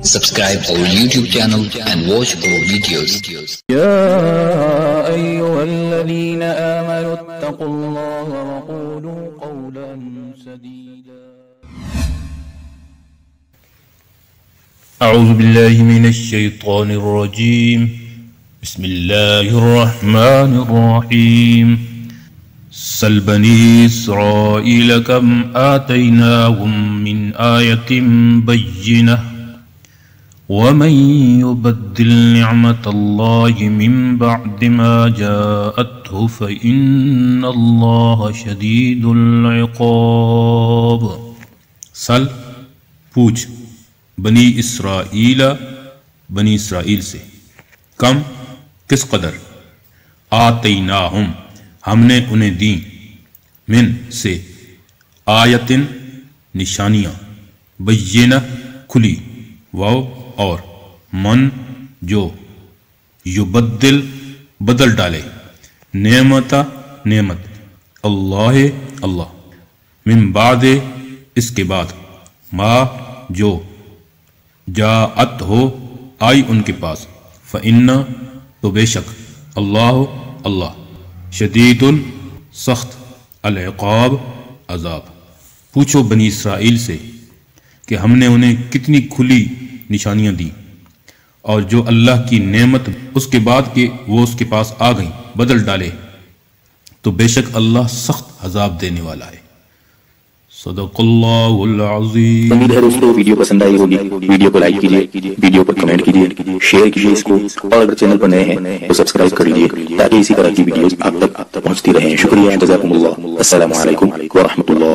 Subscribe our YouTube channel and watch our videos. يا أيها الذين آمنوا اتقوا الله وقولوا قولا سديدا. أعوذ بالله من الشيطان الرجيم. بسم الله الرحمن الرحيم. سل بني إسرائيل كم آتيناهم من آية بينة ومن يبدل نعمة الله من بعد ما جاءته فإن الله شديد العقاب. سل پوچھ بنی اسرائیل سے کم کس قدر آتیناہم ہم نے انہیں دیں من سے آیتن نشانیاں بینہ کھلی واو اور من جو یبدل بدل ڈالے نعمت اللہ من بعد اس کے بعد ما جو جاءت ہو آئی ان کے پاس فإن تو بے شک اللہ شدید سخت العقاب عذاب. پوچھو بنی اسرائیل سے کہ ہم نے انہیں کتنی کھلی نشانیاں دی اور جو اللہ کی نعمت اس کے بعد کہ وہ اس کے پاس آ گئیں بدل ڈالے تو بے شک اللہ سخت عذاب دینے والا ہے. صدق اللہ العظیم. امید ہے دوستو ویڈیو پسند آئی ہوگی. ویڈیو کو لائک کیجئے، ویڈیو پر کمنٹ کیجئے، شیئر کیجئے اس کو، اور اگر چینل پر نئے ہیں تو سبسکرائب کر لیجئے تاکہ اسی طرح کی ویڈیوز آپ تک پہنچتی رہیں. شکریہ، جزاکم اللہ. السلام علیکم ورحمۃ اللہ.